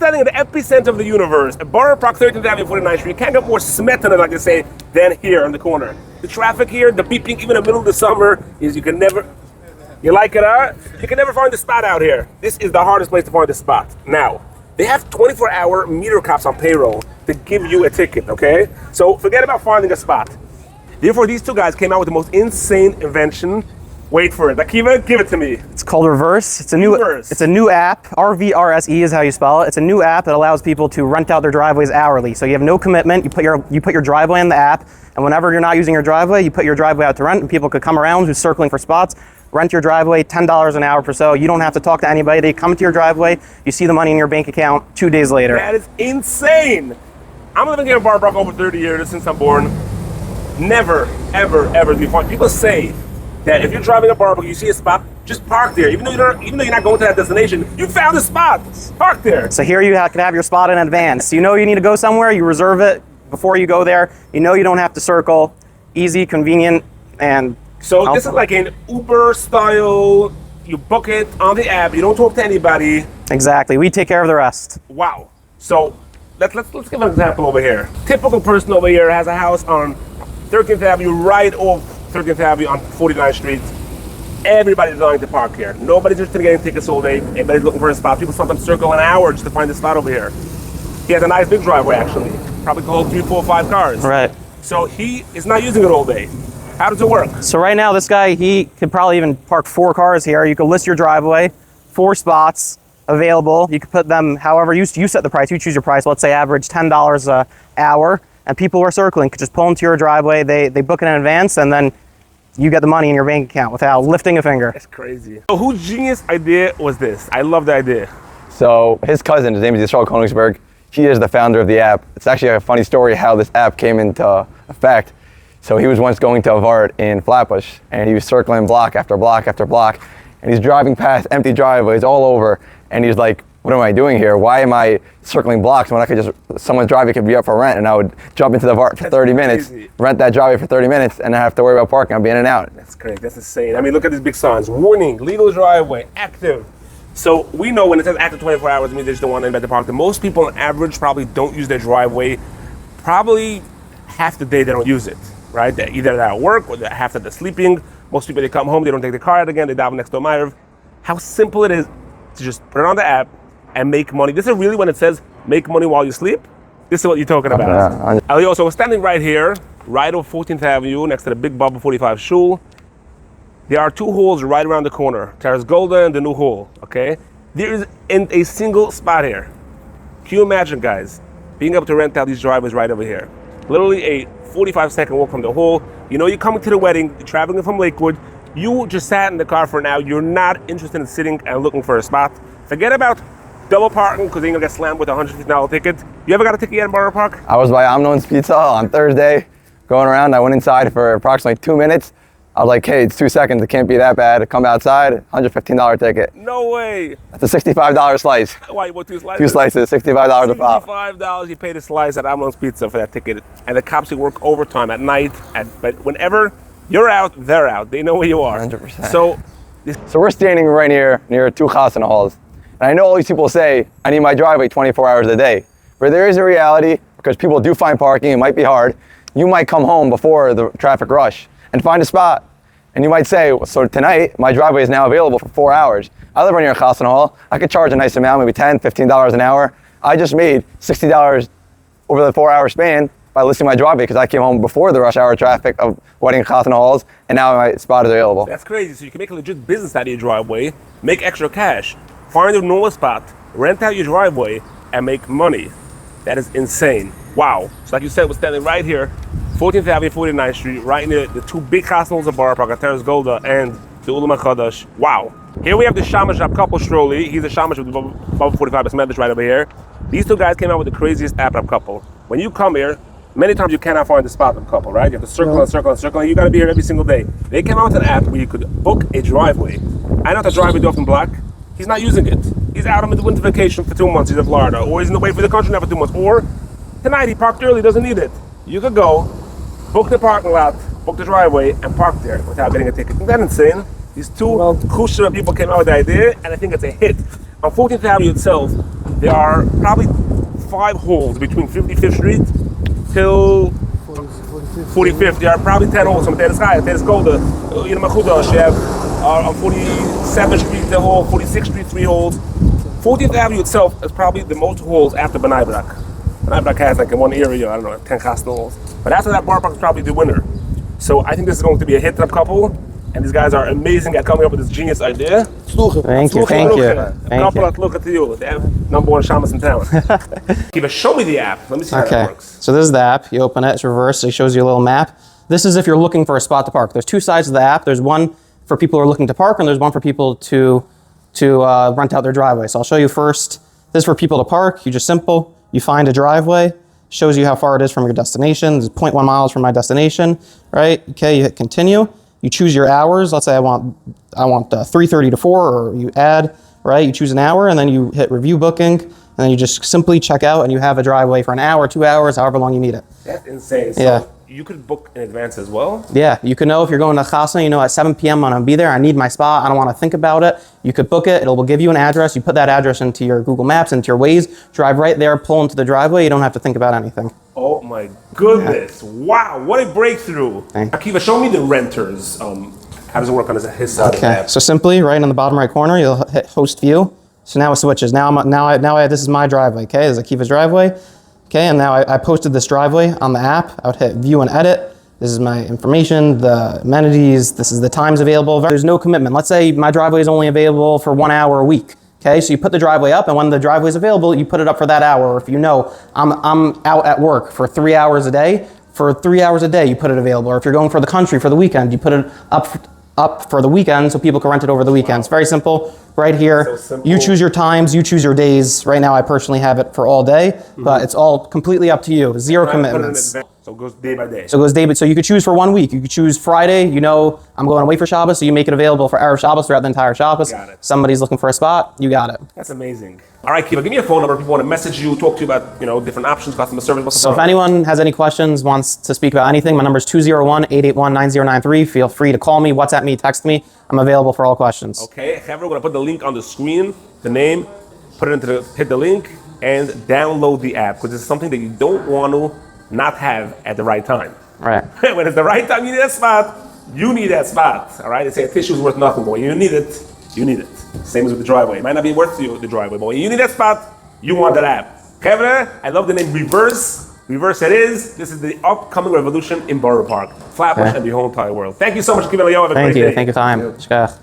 standing in the epicenter of the universe, at Boro Park, 13th Avenue, 49th Street. You can't get more smetanol, like they say, than here on the corner. The traffic here, the beeping, even in the middle of the summer, is you can never... You like it, huh? You can never find the spot out here. This is the hardest place to find the spot. Now, they have 24-hour meter cops on payroll to give you a ticket, okay? So forget about finding a spot. Therefore, these two guys came out with the most insane invention. Wait for it. Akiva, give it to me. It's called RVRSE. It's a new app. RVRSE is how you spell it. It's a new app that allows people to rent out their driveways hourly. So you have no commitment. You put your driveway in the app, and whenever you're not using your driveway, you put your driveway out to rent, and people could come around who's circling for spots, rent your driveway, $10 an hour per so. You don't have to talk to anybody. They come to your driveway, you see the money in your bank account 2 days later. That is insane. I'm living here in Boro Park over 30 years since I'm born. Never, ever, ever be fun. People say that if you're driving a Boro Park, you see a spot, just park there. Even though you're not going to that destination, you found a spot. Park there. So here you can have your spot in advance. You know you need to go somewhere, you reserve it before you go there. You know you don't have to circle. Easy, convenient, and so this is like an Uber style. You book it on the app. You don't talk to anybody. Exactly. We take care of the rest. Wow. So let's give an example over here. Typical person over here has a house on 13th Avenue, right off 13th Avenue on 49th Street. Everybody's dying to park here. Nobody's interested in getting tickets all day. Everybody's looking for a spot. People sometimes circle an hour just to find a spot over here. He has a nice big driveway, actually. Probably can hold 3, 4, 5 cars. Right. So he is not using it all day. How does it work? So right now, this guy, he could probably even park 4 cars here. You could list your driveway, 4 spots available. You could put them however you set the price. You choose your price. Let's say average $10 an hour. And people who are circling could just pull into your driveway. They book it in advance, and then you get the money in your bank account without lifting a finger. That's crazy. So whose genius idea was this? I love the idea. So his cousin, his name is Yisrael Koenigsberg. He is the founder of the app. It's actually a funny story how this app came into effect. So he was once going to Avart in Flatbush, and he was circling block after block after block, and he's driving past empty driveways all over, and he's like, what am I doing here? Why am I circling blocks when I could just, someone's driveway could be up for rent, and I would jump into the Avart for 30 minutes, rent that driveway for 30 minutes, and not have to worry about parking. I'll be in and out. That's great. That's insane. I mean, look at these big signs. Warning, legal driveway, active. So we know when it says active 24 hours, it means they just don't want anybody to park there. Most people on average probably don't use their driveway. Probably half the day they don't use it, right? Either they're at work or half that they're sleeping. Most people, they come home, they don't take the car out again, they dive next to a mile. How simple it is to just put it on the app and make money. This is really when it says make money while you sleep. This is what you're talking about. Elio, so we're standing right here, right off 14th Avenue, next to the big Bubba 45 shul. There are 2 halls right around the corner. Terrace Golden and the new hall, okay? There isn't a single spot here. Can you imagine, guys, being able to rent out these driveways right over here? Literally a 45-second walk from the hall. You know you're coming to the wedding, you're traveling from Lakewood. You just sat in the car for an hour. You're not interested in sitting and looking for a spot. Forget about double parking because you're gonna get slammed with a $150 ticket. You ever got a ticket yet in Boro Park? I was by Amnon's Pizza on Thursday, going around. I went inside for approximately 2 minutes. I was like, hey, it's 2 seconds. It can't be that bad. I come outside, $115 ticket. No way. That's a $65 slice. Why, you bought 2 slices? 2 slices, $65 a pop. $65 you paid a slice at Amnon's Pizza for that ticket. And the cops who work overtime at night. But whenever you're out, they're out. They know where you are. 100%. So we're standing right here near 2 chasana halls. And I know all these people say, I need my driveway 24 hours a day. But there is a reality, because people do find parking, it might be hard. You might come home before the traffic rush and find a spot. And you might say, well, so tonight, my driveway is now available for 4 hours. I live right near Chasana Hall. I could charge a nice amount, maybe $10, $15 an hour. I just made $60 over the 4-hour span by listing my driveway because I came home before the rush hour traffic of wedding Chasana Halls, and now my spot is available. That's crazy. So you can make a legit business out of your driveway, make extra cash, find a normal spot, rent out your driveway, and make money. That is insane. Wow. So like you said, we're standing right here, 14th Avenue, 49th Street, right near the 2 big castles of Boro Park, Terrace Golda and the Ulam HaKadosh. Wow. Here we have the Shamash couple Stroley. He's a Shamash with Bubba 45 Besmedish right over here. These 2 guys came out with the craziest app couple. When you come here, many times you cannot find the spot of couple, right? You have to circle and circle and circle, and you gotta be here every single day. They came out with an app where you could book a driveway. I know the driveway often black. He's not using it. He's out on the winter vacation for 2 months. He's in Florida, or he's in the way for the country now for 2 months, or tonight he parked early, doesn't need it. You could go, book the parking lot, book the driveway, and park there without getting a ticket. Isn't that insane? These 2 Kushra people came out with the idea, and I think it's a hit. On 14th Avenue itself, There are probably 5 holes between 55th Street till 45th. There are probably 10 holes from Terrace High, Terrace Golda, you know, Machuda, you have on 47th Street, the hole, 46th Street, 3 holes. 40th Avenue itself is probably the most holes after B'nai Brak. B'nai Brak has like in one area, I don't know, 10 castle holes. But after that, Boro Park is probably the winner. So I think this is going to be a hit-up couple, and these guys are amazing at coming up with this genius idea. Thank you, thank you. Couple that look at you, they have #1 shamas in town. Kiva, show me the app. Let me see how that works. So this is the app. You open it, it's reversed, it shows you a little map. This is if you're looking for a spot to park. There's 2 sides of the app. There's one for people who are looking to park, and there's one for people to rent out their driveway. So I'll show you first. This is for people to park. You just simple. You find a driveway. Shows you how far it is from your destination. This is 0.1 miles from my destination, right? Okay, you hit continue. You choose your hours. Let's say I want 3:30 to 4, or you add, right? You choose an hour, and then you hit review booking, and then you just simply check out, and you have a driveway for an hour, 2 hours, however long you need it. That's insane. So Yeah. you could book in advance as well? Yeah, you can know if you're going to Chasna, you know at 7 p.m. I'm gonna be there, I need my spot, I don't wanna think about it. You could book it, it will give you an address, you put that address into your Google Maps, into your Waze, drive right there, pull into the driveway, you don't have to think about anything. Oh my goodness. Wow, what a breakthrough. Thanks. Akiva, show me the renters. How does it work on his side of the Okay, app? so simply, right in the bottom right corner, you'll hit host view. So now it switches, this is my driveway, okay? This is Akiva's driveway. Okay, and now I posted this driveway on the app. I would hit view and edit. This is my information, the amenities, this is the times available. There's no commitment. Let's say my driveway is only available for 1 hour a week. Okay, so you put the driveway up, and when the driveway is available, you put it up for that hour. Or if you know I'm out at work for 3 hours a day, for 3 hours a day, you put it available. Or if you're going for the country for the weekend, you put it up for the weekend so people can rent it over the weekend. It's very simple. Right here, So simple. you choose your times, you choose your days. Right now, I personally have it for all day, but it's all completely up to you. Zero Put it in commitments. advance, so it goes day by day. So it goes day, so you could choose for 1 week. You could choose Friday, you know, I'm going away for Shabbos, so you make it available for Erev Shabbos throughout the entire Shabbos. Got it. Somebody's looking for a spot, you got it. That's amazing. All right, Kiva, give me a phone number if people want to message you, talk to you about, different options, customer service. What's the So if phone? anyone has any questions, wants to speak about anything, my number is 201-881-9093. Feel free to call me, WhatsApp me, text me. I'm available for all questions. Okay, Heather, we're gonna put the link on the screen, the name, hit the link, and download the app, because it's something that you don't want to not have at the right time. Right. When it's the right time, you need that spot, you need that spot, all right? They say a tissue is worth nothing, but when you need it, you need it. Same as with the driveway. It might not be worth you, the driveway, but when you need that spot, you want that app. Heather, I love the name Reverse. Reverse it is. This is the upcoming revolution in Boro Park. Flatbush and the whole entire world. Thank you so much, Kiva. Have a great day. Thank you, time. Shkach.